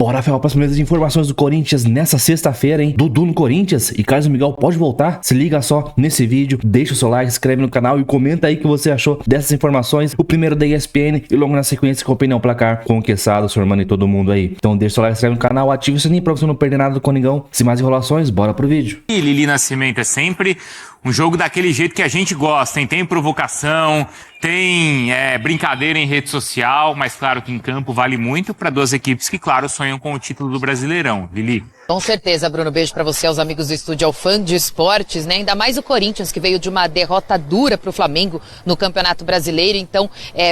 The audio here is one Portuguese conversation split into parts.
Bora, Rafael, próxima mesa de informações do Corinthians nessa sexta-feira, hein? Dudu no Corinthians e Carlos Miguel pode voltar? Se liga só nesse vídeo, deixa o seu like, se inscreve no canal e comenta aí o que você achou dessas informações. O primeiro da ESPN e logo na sequência com a opinião placar com o Quesada, seu irmão e todo mundo aí. Então deixa o seu like, se inscreve no canal, ativa o sininho pra você não perder nada do Coningão. Sem mais enrolações, bora pro vídeo. E Lili Nascimento é sempre um jogo daquele jeito que a gente gosta, hein? Tem provocação, tem brincadeira em rede social, mas claro que em campo vale muito para duas equipes que, claro, sonham com o título do Brasileirão. Lili. Com certeza, Bruno. Beijo pra você, aos amigos do estúdio, ao fã de esportes, né? Ainda mais o Corinthians, que veio de uma derrota dura pro Flamengo no Campeonato Brasileiro. Então,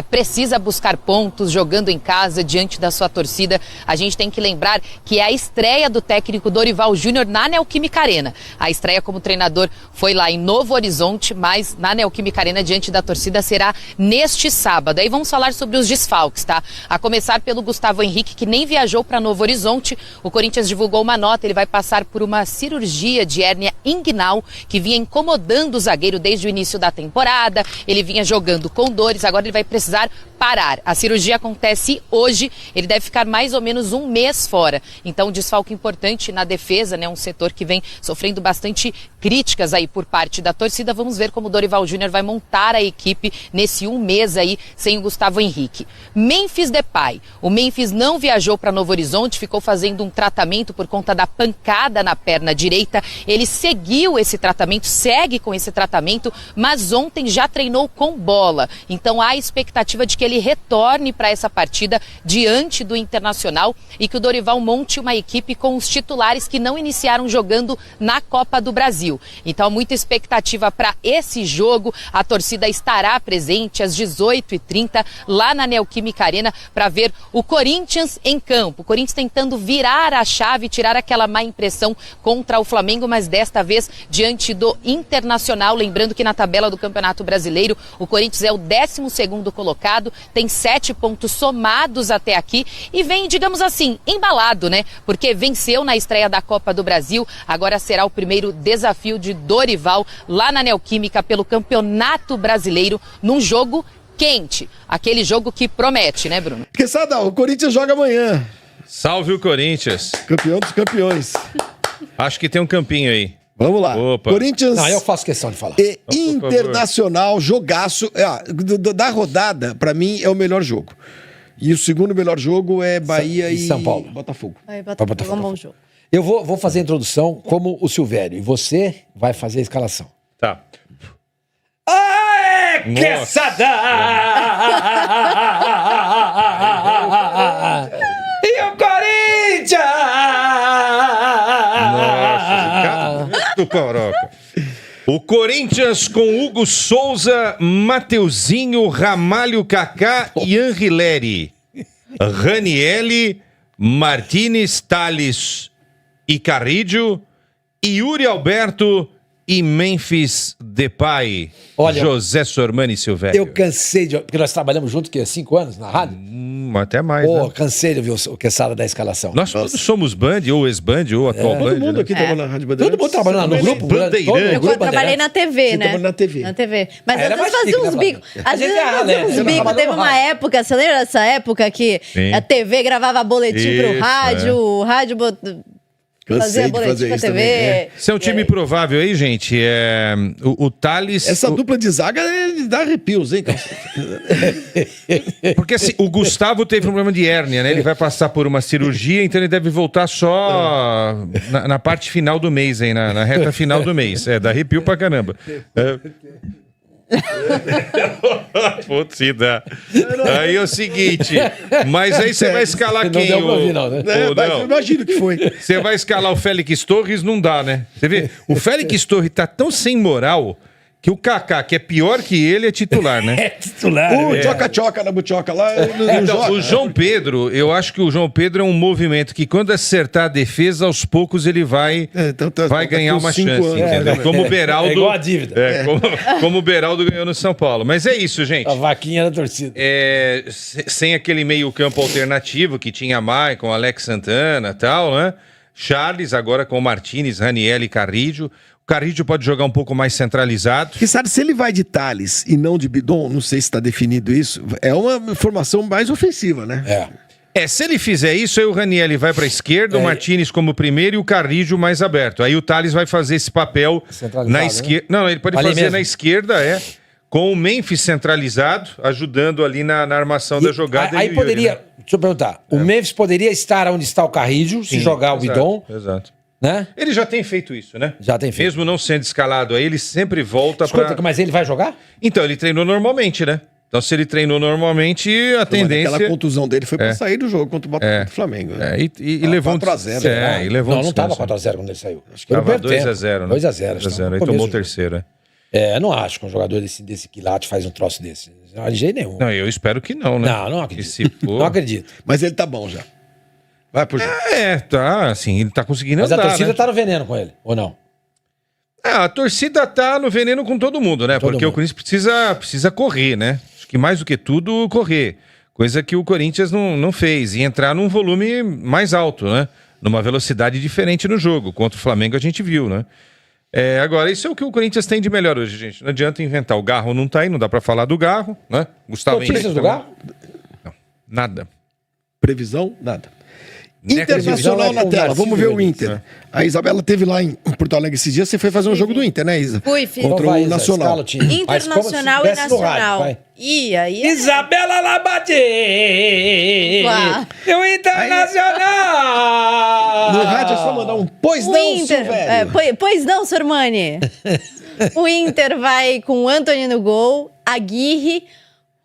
precisa buscar pontos, jogando em casa, diante da sua torcida. A gente tem que lembrar que é a estreia do técnico Dorival Júnior na Neoquímica Arena. A estreia como treinador foi lá em Novo Horizonte, mas na Neoquímica Arena, diante da torcida, será neste sábado. Aí vamos falar sobre os desfalques, tá? A começar pelo Gustavo Henrique, que nem viajou para Novo Horizonte. O Corinthians divulgou uma nota, ele vai passar por uma cirurgia de hérnia inguinal que vinha incomodando o zagueiro desde o início da temporada. Ele vinha jogando com dores, agora ele vai precisar parar. A cirurgia acontece hoje, ele deve ficar mais ou menos um mês fora. Então, um desfalque importante na defesa, né? Um setor que vem sofrendo bastante críticas aí por parte da torcida. Vamos ver como o Dorival Júnior vai montar a equipe nesse um mês aí sem o Gustavo Henrique. Memphis Depay. O Memphis não viajou para Novo Horizonte, ficou fazendo um tratamento por conta da pancada na perna direita. Ele seguiu esse tratamento, segue com esse tratamento, mas ontem já treinou com bola. Então há expectativa de que ele retorne para essa partida diante do Internacional e que o Dorival monte uma equipe com os titulares que não iniciaram jogando na Copa do Brasil. Então, muita expectativa para esse jogo. A torcida estará presente às 18h30 lá na Neoquímica Arena para ver o Corinthians em campo. O Corinthians tentando virar a chave, tirar aquela má impressão contra o Flamengo, mas desta vez diante do Internacional. Lembrando que na tabela do Campeonato Brasileiro, o Corinthians é o 12º colocado, tem 7 pontos somados até aqui e vem, digamos assim, embalado, né? Porque venceu na estreia da Copa do Brasil, agora será o primeiro desafio de Dorival lá na Neoquímica pelo Campeonato Brasileiro, num jogo quente, aquele jogo que promete, né, Bruno? Quesada, o Corinthians joga amanhã. Salve o Corinthians. Campeão dos campeões. Acho que tem um campinho aí. Vamos lá. Opa. Corinthians Não, eu faço questão de falar. e Internacional, jogaço. Da rodada, pra mim, é o melhor jogo. E o segundo melhor jogo é Bahia e São Paulo. Botafogo. Botafogo é um bom jogo. Eu vou fazer a introdução como o Silvério. E você vai fazer a escalação. Tá. Aê, Quesada! E o Corinthians! Nossa, do Coroca. O Corinthians com Hugo Souza, Mateuzinho, Ramalho, Kaká e Anrileri. Ranieri, Martínez, Tales e Carrídio, Yuri Alberto e Memphis Depay. Olha, José Sormani Silvério. Eu cansei de... Porque nós trabalhamos juntos, que 5 anos na rádio? Até mais, Pô, né? cansei de ver o Quesada da escalação. Nós todos somos Band, ou ex-Band, ou atual Band. Todo mundo né? aqui trabalha na Rádio Bandeirantes. Todo mundo trabalhando no grupo. Bandeirante. Eu trabalhei na TV, Você né? trabalhou na TV. Na TV. Mas Era às vezes mais fazia chique, uns né, bicos. Flávia? Às vezes A gente fazia era, uns né? bicos. Teve Trabalhava uma no época, você lembra dessa época que Sim. a TV gravava boletim pro Isso, rádio, o rádio fazia Cansei de boletim fazer pra isso TV. também. Isso é um time provável aí, gente. O Thales... Essa dupla de zaga dá arrepios, hein, cara? Porque assim, o Gustavo teve um problema de hérnia, né? Ele vai passar por uma cirurgia, então ele deve voltar só na parte final do mês, hein? Na reta final do mês. Dá arrepio pra caramba. Putz, dá. Aí é o seguinte, mas aí você vai escalar quem? Não deu pra ouvir, não, né? Eu imagino que foi. Você vai escalar o Félix Torres, não dá, né? Você vê, o Félix Torres tá tão sem moral que o Kaká, que é pior que ele, é titular, né? É titular. O tchoca-tchoca na buchoca lá. Então, o João Pedro, eu acho que o João Pedro é um movimento que quando acertar a defesa, aos poucos ele vai ganhar com uma 5 chance, anos. entendeu? Como o Beraldo... É igual a dívida. Como o Beraldo ganhou no São Paulo. Mas é isso, gente. A vaquinha da torcida. Sem aquele meio campo alternativo que tinha Maicon, Alex Santana e tal, né? Charles, agora com o Martínez, Ranieri e Carrídio. O Carrídio pode jogar um pouco mais centralizado. Porque sabe, se ele vai de Tales e não de Bidon, não sei se está definido isso, é uma formação mais ofensiva, né? Se ele fizer isso, aí o Ranieri vai pra esquerda, o Martínez como primeiro e o Carrillo mais aberto. Aí o Tales vai fazer esse papel na esquerda. Né? Não, ele pode fazer na esquerda, com o Memphis centralizado, ajudando ali na armação da jogada. Aí poderia, Yuri, né? Deixa eu perguntar, o Memphis poderia estar onde está o Carrillo, se jogar o Bidon. Exato. Né? Ele já tem feito isso, né? Já tem feito. Mesmo não sendo escalado aí, ele sempre volta para. Mas ele vai jogar? Então, ele treinou normalmente, né? Então, se ele treinou normalmente, a tendência... Aquela contusão dele foi pra sair do jogo contra o Flamengo. Né? E levou 4x0. E levou não tava 4x0 quando ele saiu. Acho que tava 2x0, né? 2x0. Aí tomou o terceiro, eu não acho que um jogador desse quilate faz um troço desse. Não, de jeito nenhum. Não, eu espero que não, né? Não acredito. Não acredito. Mas ele tá bom já. Vai pro jogo. Tá, assim, ele tá conseguindo andar, a torcida né? tá no veneno com ele, ou não? A torcida tá no veneno com todo mundo, né? Porque o Corinthians precisa correr, né? Acho que mais do que tudo, correr. Coisa que o Corinthians não fez. E entrar num volume mais alto, né? Numa velocidade diferente no jogo. Contra o Flamengo a gente viu, né? Agora, isso é o que o Corinthians tem de melhor hoje, gente. Não adianta inventar. O Garro não tá aí, não dá pra falar do Garro, né? Gustavo Notícias do Garro? Não, nada. Previsão? Nada. Internacional na tela, vamos ver o Inter. A Isabela teve lá em Porto Alegre esses dias, você foi fazer um jogo do Inter, né, Isa? Fui, fiz. Contra o Nacional. Internacional e Nacional. E aí... Isabela Labate! E o Internacional! No rádio é só mandar um pois não, Silvério. Pois não, Sormani. O Inter vai com Antony no gol, Aguirre...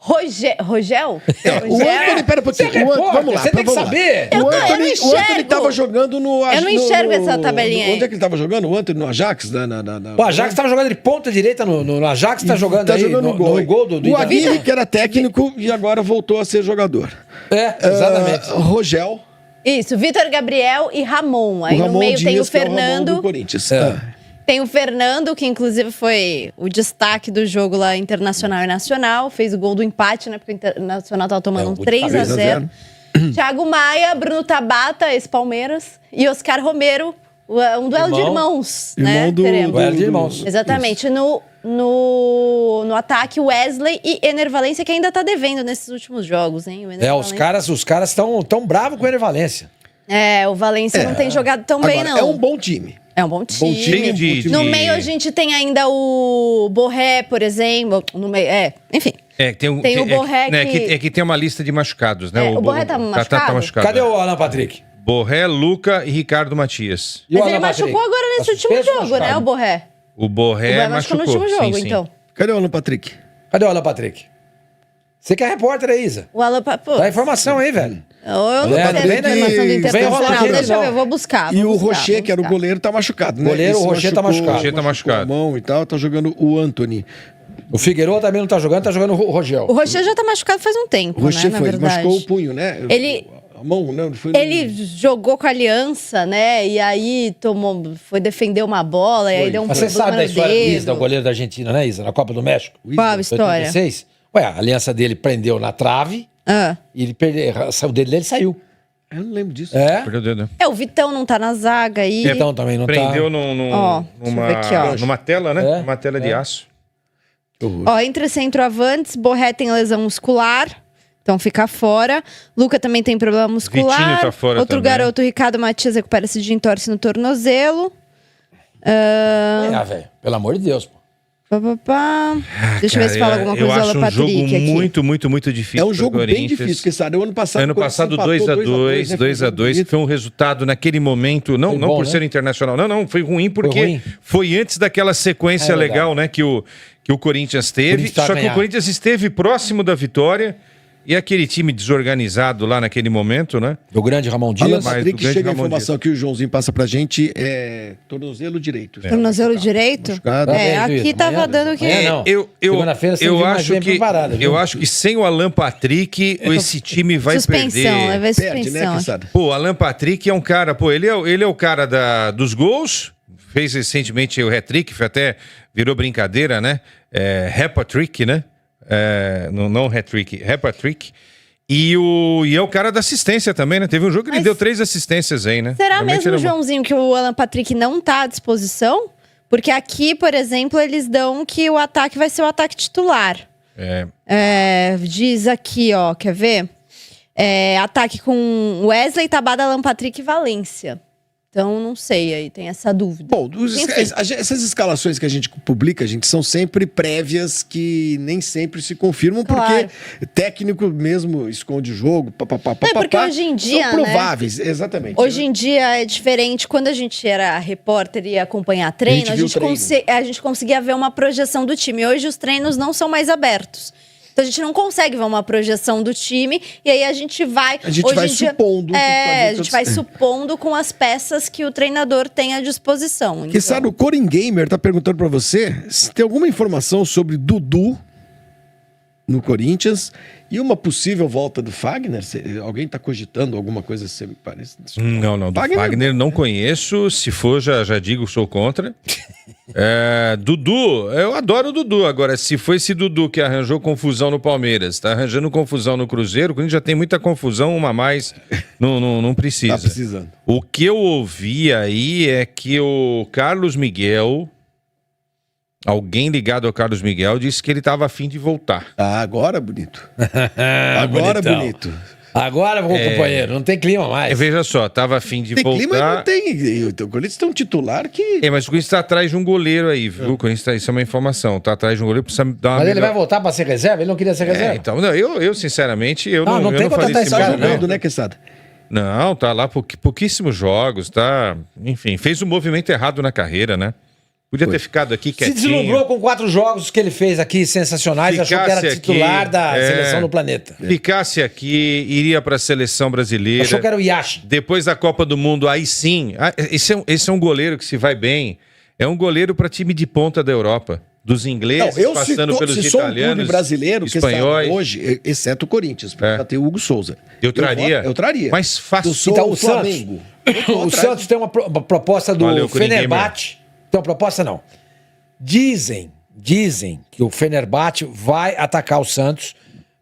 Rogel? O Antony, pera um pouquinho. Vamos lá, você tem que saber. O Antony tava jogando no... Eu não enxergo essa tabelinha aí. Onde é que ele tava jogando? O Antony no Ajax? O Ajax tava jogando de ponta direita no Ajax, tá jogando aí no gol do o Aguirre, que era técnico e agora voltou a ser jogador. Exatamente. Rogel. Isso, Vitor Gabriel e Ramon. Aí no meio tem o Fernando. É o do Corinthians. Tem o Fernando, que inclusive foi o destaque do jogo lá Internacional e Nacional. Fez o gol do empate, né? Porque o Internacional tava tomando 3x0. Thiago Maia, Bruno Tabata, ex-Palmeiras. E Oscar Romero, um duelo de irmãos, né? Duelo de irmãos. Exatamente. No ataque, Wesley e Ener Valencia, que ainda tá devendo nesses últimos jogos, hein? Os caras estão tão bravos com o Ener Valencia. O Valencia não tem jogado tão bem, não. É um bom time. É um bom time. No meio a gente tem ainda o Borré, por exemplo. No meio, enfim. Tem o Borré que tem uma lista de machucados, né? O Borré tá machucado? Tá machucado. Cadê o Alan Patrick? Borré, Luca e Ricardo Matias. Mas ele machucou agora nesse último jogo, né, o Borré? O Borré machucou no último jogo, então. Cadê o Alan Patrick? Cadê o Alan Patrick? Você que é repórter aí, Isa. O Alan Patrick. Dá informação aí, velho. Eu não sei da informação do Internacional. Deixa eu ver, eu vou buscar. E o Rocher, que era o goleiro, tá machucado, né? O Rocher tá machucado. O Rocher tá machucado. A mão e tal, tá jogando o Antony. O Figueiredo também não tá jogando o Rogel. O Rocher já tá machucado faz um tempo, o Rocher né, na verdade. Machucou o punho, né? A mão, não, ele jogou com a Aliança, né? E aí foi defender uma bola, e aí deu um problema. Mas você sabe da história do Isa, o goleiro da Argentina, né, Isa? Na Copa do México? Qual a história? 86? A aliança dele prendeu na trave e ele o dedo dele saiu. Eu não lembro disso. Perdeu o dedo. O Vitão não tá na zaga aí. O Vitão também não prendeu tá. Numa tela, né? Uma tela de aço. Entre centroavantes, Borré tem lesão muscular, então fica fora. Luca também tem problema muscular. Vitinho tá fora Outro também. garoto, Ricardo Matias, recupera-se de entorse no tornozelo. Velho, pelo amor de Deus, pô. Deixa eu ver se fala alguma coisa do Alan Patrick aqui. aqui. muito difícil. É um jogo bem difícil, porque sabe, o ano passado 2x2, foi um resultado naquele momento, não por ser internacional, não, foi ruim porque foi antes daquela sequência legal, né, que o Corinthians teve, só que o Corinthians esteve próximo da vitória. E aquele time desorganizado lá naquele momento, né? Do grande Ramon Dias. Alan Patrick, chega a informação que o Joãozinho passa pra gente, tornozelo direito. Tornozelo direito? Aqui tava dando que... Eu acho que sem o Alan Patrick, esse time vai perder. Vai suspensão. O Alan Patrick é um cara, ele é o cara dos gols, fez recentemente o hat-trick, até virou brincadeira, né? Hat-trick, né? Não hat-trick, hat-trick. E é o cara da assistência também, né? Teve um jogo que ele deu 3 assistências aí, né? Será mesmo, Joãozinho, que o Alan Patrick não tá à disposição? Porque aqui, por exemplo, eles dão que o ataque vai ser o ataque titular. Diz aqui, quer ver? Ataque com Wesley, Tabata, Alan Patrick e Valência. Então, não sei, aí tem essa dúvida. Bom, essas escalações que a gente publica, gente, são sempre prévias que nem sempre se confirmam, porque técnico mesmo esconde o jogo, porque hoje em dia, são prováveis, né? Exatamente. Hoje em dia é diferente. Quando a gente era repórter e ia acompanhar treino, a gente conseguia ver uma projeção do time. Hoje os treinos não são mais abertos. Então a gente não consegue ver uma projeção do time e aí a gente vai... supondo. A gente vai supondo com as peças que o treinador tem à disposição. Então... Que sabe, o Corin Gamer tá perguntando pra você se tem alguma informação sobre Dudu no Corinthians e uma possível volta do Fagner. Alguém tá cogitando alguma coisa assim, me parece? Não. Do Fagner não conheço. Se for, já digo, sou contra. Dudu, eu adoro o Dudu. Agora, se foi esse Dudu que arranjou confusão no Palmeiras, tá arranjando confusão no Cruzeiro, quando já tem muita confusão, uma a mais, não precisa. Tá precisando. O que eu ouvi aí é que o Carlos Miguel, alguém ligado ao Carlos Miguel, disse que ele estava a fim de voltar. Agora, bonito. Agora, bonito. Agora, companheiro, não tem clima mais. Veja só, tava a fim de voltar. Tem clima e não tem. O Corinthians tem um titular que... Mas o Corinthians tá atrás de um goleiro aí, viu? Isso é uma informação. Tá atrás de um goleiro, precisa dar uma... Mas ele vai voltar pra ser reserva? Ele não queria ser reserva? Então, eu sinceramente, não tem que contratar esse cara, não, né, Quesada? Não, tá lá pouquíssimos jogos, tá... Enfim, fez um movimento errado na carreira, né? Podia ter ficado aqui quietinho. Se deslumbrou com 4 jogos que ele fez aqui, sensacionais, achou que era titular da seleção do planeta. Ficasse aqui, iria para a seleção brasileira. Achou que era o Yashi. Depois da Copa do Mundo, aí sim. Esse é um goleiro que se vai bem. É um goleiro para time de ponta da Europa. Dos ingleses, passando pelos italianos, sou um clube brasileiro, espanhóis. Que hoje, exceto o Corinthians, para ter o Hugo Souza. Eu traria. Eu traria. Mas fácil. Então, o Flamengo. O Santos tem uma proposta do Fenerbahçe. Então, proposta não. Dizem que o Fenerbahçe vai atacar o Santos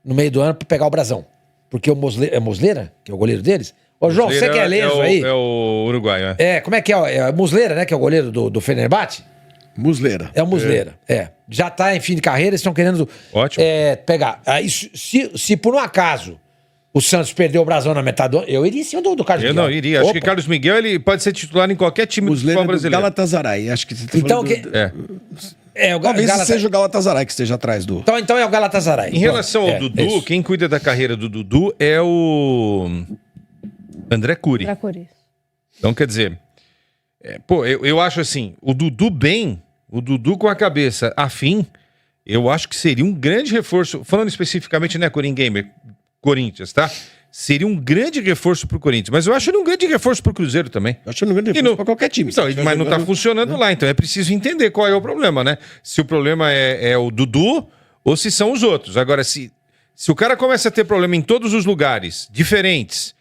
no meio do ano para pegar o Brasão. Porque o Muslera, que é o goleiro deles. Ô, João, você que é leso aí. É o uruguaio, como é que é? É Muslera, né? Que é o goleiro do Fenerbahçe? Muslera. É o Muslera, Já tá em fim de carreira, eles estão querendo pegar. Aí, se por um acaso o Santos perdeu o Brasão na metade do ano, eu iria em cima do Carlos Miguel. Eu não iria. Acho que Carlos Miguel ele pode ser titular em qualquer time do futebol brasileiro. Galatasaray. Acho que você tá então, talvez seja o Galatasaray que esteja atrás do... Então é o Galatasaray. Em relação ao Dudu, quem cuida da carreira do Dudu é o André Cury. Então, quer dizer, eu acho assim, o Dudu com a cabeça afim, eu acho que seria um grande reforço, falando especificamente, né, Corin Gamer, Corinthians, tá? Seria um grande reforço pro Corinthians. Mas eu acho ele um grande reforço pro Cruzeiro também. Eu acho ele um grande reforço pra qualquer time. Então, mas não tá funcionando lá. Então é preciso entender qual é o problema, né? Se o problema é o Dudu ou se são os outros. Agora, se o cara começa a ter problema em todos os lugares diferentes,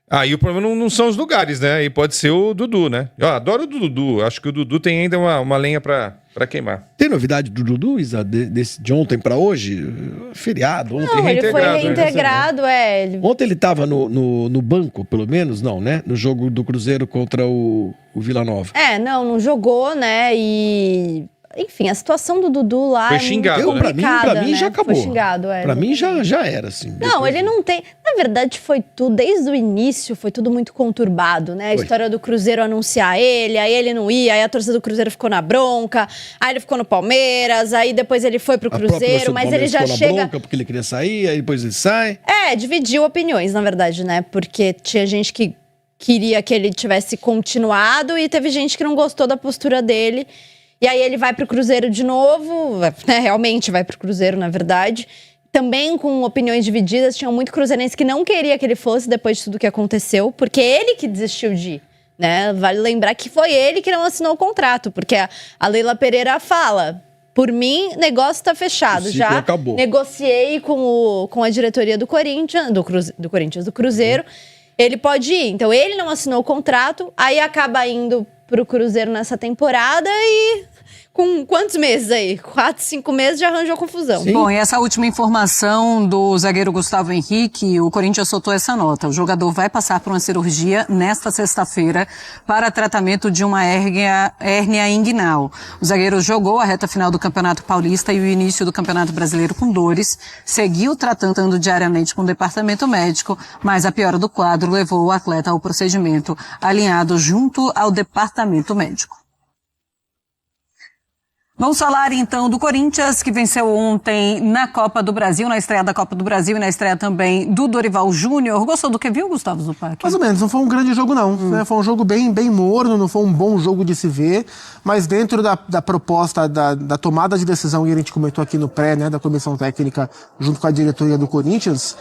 aí o problema não são os lugares, né? Aí pode ser o Dudu, né? Eu adoro o Dudu. Acho que o Dudu tem ainda uma lenha pra queimar. Tem novidade do Dudu, Isa, de ontem pra hoje? Feriado, ontem. Não, ele foi reintegrado, Ontem ele tava no banco, pelo menos, não, né? No jogo do Cruzeiro contra o Vila Nova. Não jogou, né? E... Enfim, a situação do Dudu lá foi xingado, é complicada, pra mim já acabou. Foi xingado, Pra mim já era, assim. Não, ele não tem... Na verdade, foi tudo, desde o início, foi tudo muito conturbado, né? A história do Cruzeiro anunciar ele, aí ele não ia, aí a torcida do Cruzeiro ficou na bronca, aí ele ficou no Palmeiras, aí depois ele foi pro Cruzeiro, mas ele já chega... na bronca porque ele queria sair, aí depois ele sai. Dividiu opiniões, na verdade, né? Porque tinha gente que queria que ele tivesse continuado e teve gente que não gostou da postura dele. E aí ele vai pro Cruzeiro de novo, né? Realmente vai pro Cruzeiro, na verdade. Também com opiniões divididas, tinham muito cruzeirense que não queria que ele fosse depois de tudo que aconteceu, porque ele que desistiu de ir, né? Vale lembrar que foi ele que não assinou o contrato, porque a Leila Pereira fala, por mim, negócio tá fechado. Já acabou. Negociei com a diretoria do Corinthians, do Cruzeiro, ele pode ir. Então ele não assinou o contrato, aí acaba indo pro Cruzeiro nessa temporada e com quantos meses aí? 4, 5 meses já arranjou confusão. Sim. Bom, e essa última informação do zagueiro Gustavo Henrique, o Corinthians soltou essa nota. O jogador vai passar por uma cirurgia nesta sexta-feira para tratamento de uma hérnia inguinal. O zagueiro jogou a reta final do Campeonato Paulista e o início do Campeonato Brasileiro com dores, seguiu tratando diariamente com o departamento médico, mas a piora do quadro levou o atleta ao procedimento alinhado junto ao departamento médico. Vamos falar então do Corinthians, que venceu ontem na Copa do Brasil, na estreia da Copa do Brasil e na estreia também do Dorival Júnior. Gostou do que viu, Gustavo Zupac? Mais ou menos, não foi um grande jogo não, né? Foi um jogo bem morno, não foi um bom jogo de se ver, mas dentro da proposta, da tomada de decisão que a gente comentou aqui no pré, né, da comissão técnica junto com a diretoria do Corinthians,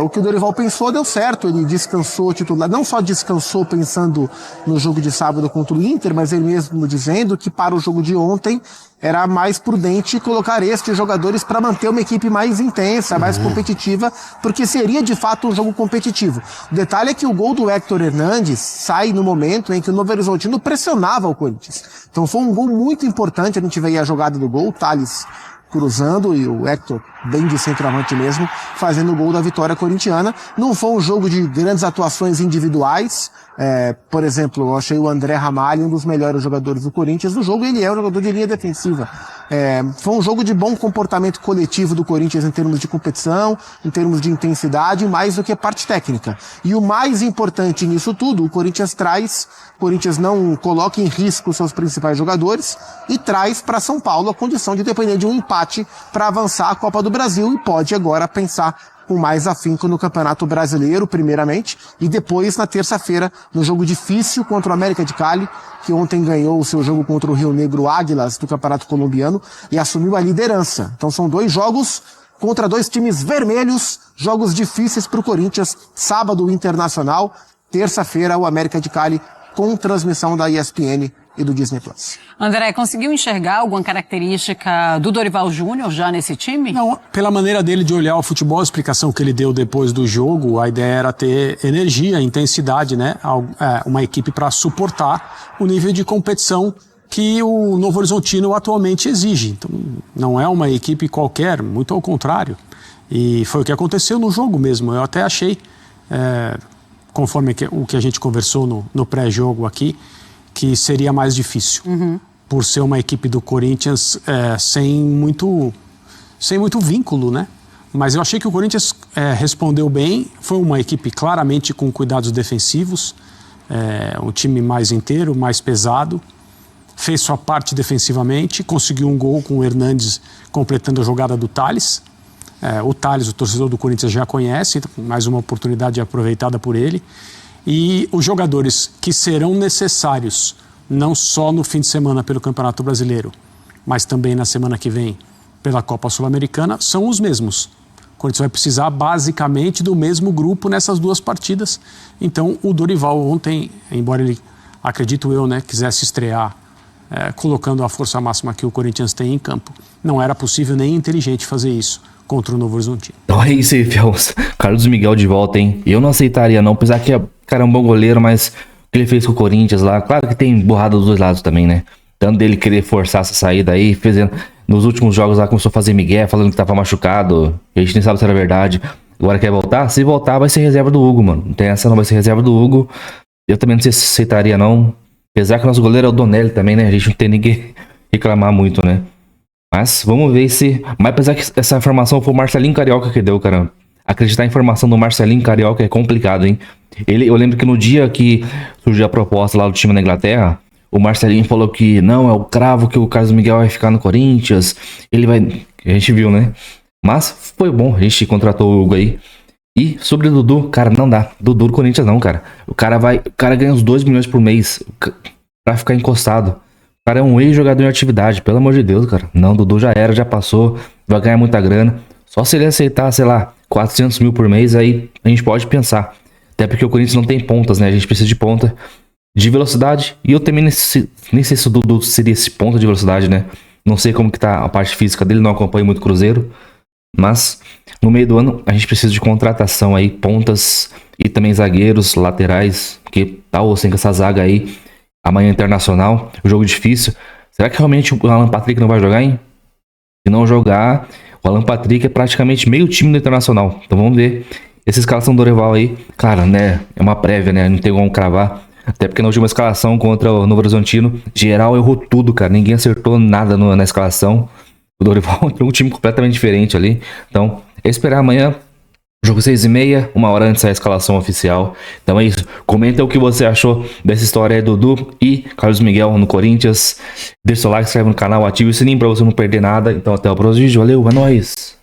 o que o Dorival pensou deu certo, ele descansou o titular, não só descansou pensando no jogo de sábado contra o Inter, mas ele mesmo dizendo que para o jogo de ontem era mais prudente colocar estes jogadores para manter uma equipe mais intensa, mais competitiva, porque seria de fato um jogo competitivo. O detalhe é que o gol do Héctor Hernandes sai no momento em que o Novo Horizontino pressionava o Corinthians. Então foi um gol muito importante, a gente vê aí a jogada do gol, o Thales cruzando e o Héctor, bem de centroavante mesmo, fazendo o gol da vitória corintiana. Não foi um jogo de grandes atuações individuais. Por exemplo, eu achei o André Ramalho um dos melhores jogadores do Corinthians no jogo, ele é um jogador de linha defensiva. Foi um jogo de bom comportamento coletivo do Corinthians em termos de competição, em termos de intensidade, mais do que parte técnica. E o mais importante nisso tudo, o Corinthians não coloca em risco seus principais jogadores e traz para São Paulo a condição de depender de um empate para avançar a Copa do Brasil e pode agora pensar com mais afinco no Campeonato Brasileiro, primeiramente, e depois na terça-feira, no jogo difícil contra o América de Cali, que ontem ganhou o seu jogo contra o Rio Negro Águilas do Campeonato Colombiano e assumiu a liderança. Então são 2 jogos contra 2 times vermelhos, jogos difíceis para o Corinthians, sábado o Internacional, terça-feira o América de Cali, com transmissão da ESPN e do Disney+. André, conseguiu enxergar alguma característica do Dorival Júnior já nesse time? Não, pela maneira dele de olhar o futebol, a explicação que ele deu depois do jogo, a ideia era ter energia, intensidade, né? Uma equipe para suportar o nível de competição que o Novo Horizontino atualmente exige. Então, não é uma equipe qualquer, muito ao contrário. E foi o que aconteceu no jogo mesmo. Eu até achei, conforme o que a gente conversou no pré-jogo aqui, que seria mais difícil, por ser uma equipe do Corinthians sem muito vínculo, né? Mas eu achei que o Corinthians respondeu bem, foi uma equipe claramente com cuidados defensivos, um time mais inteiro, mais pesado, fez sua parte defensivamente, conseguiu um gol com o Hernandes completando a jogada do Thales. O Thales, o torcedor do Corinthians já conhece, mais uma oportunidade aproveitada por ele. E os jogadores que serão necessários, não só no fim de semana pelo Campeonato Brasileiro, mas também na semana que vem pela Copa Sul-Americana, são os mesmos. O Corinthians vai precisar basicamente do mesmo grupo nessas 2 partidas. Então o Dorival ontem, embora ele, acredito eu, né, quisesse estrear colocando a força máxima que o Corinthians tem em campo, não era possível nem inteligente fazer isso contra o Novo Horizontino. Então é isso aí, Fiels. Carlos Miguel de volta, hein? Eu não aceitaria não, apesar que cara é um bom goleiro, mas o que ele fez com o Corinthians lá, claro que tem borrada dos 2 lados também, né? Tanto dele querer forçar essa saída aí, nos últimos jogos lá começou a fazer migué, falando que tava machucado, a gente nem sabe se era verdade. Agora quer voltar? Se voltar vai ser reserva do Hugo, mano. Não tem essa, não vai ser reserva do Hugo. Eu também não sei se aceitaria não. Apesar que o nosso goleiro é o Donelli também, né? A gente não tem ninguém reclamar muito, né? Mas vamos ver se... Mas apesar que essa informação foi o Marcelinho Carioca que deu, cara. Acreditar em informação do Marcelinho Carioca é complicado, hein? Eu lembro que no dia que surgiu a proposta lá do time na Inglaterra, o Marcelinho falou que não, é o cravo que o Carlos Miguel vai ficar no Corinthians. Ele vai... A gente viu, né? Mas foi bom, a gente contratou o Hugo aí. E sobre o Dudu, cara, não dá. Dudu do Corinthians não, cara. O cara ganha uns 2 milhões por mês pra ficar encostado. O cara é um ex-jogador em atividade, pelo amor de Deus, cara. Não, Dudu já era, já passou, vai ganhar muita grana. Só se ele aceitar, sei lá, 400 mil por mês, aí a gente pode pensar. Até porque o Corinthians não tem pontas, né? A gente precisa de ponta de velocidade. E eu também nem sei se o Dudu seria esse ponta de velocidade, né? Não sei como que tá a parte física dele, não acompanho muito o Cruzeiro. Mas no meio do ano a gente precisa de contratação aí, pontas e também zagueiros, laterais, porque tá ou sem essa zaga aí. Amanhã Internacional, jogo difícil. Será que realmente o Alan Patrick não vai jogar, hein? Se não jogar, o Alan Patrick é praticamente meio time do Internacional. Então vamos ver. Essa escalação do Dorival aí, cara, né? É uma prévia, né? Não tem como cravar. Até porque na última escalação contra o Novo Horizontino, geral errou tudo, cara. Ninguém acertou nada na escalação. O Dorival entrou um time completamente diferente ali. Então, é esperar amanhã. Jogo 6h30, 1 hora antes da escalação oficial. Então é isso. Comenta o que você achou dessa história aí, Dudu e Carlos Miguel no Corinthians. Deixa o seu like, se inscreve no canal, ative o sininho pra você não perder nada. Então até o próximo vídeo. Valeu, é nóis!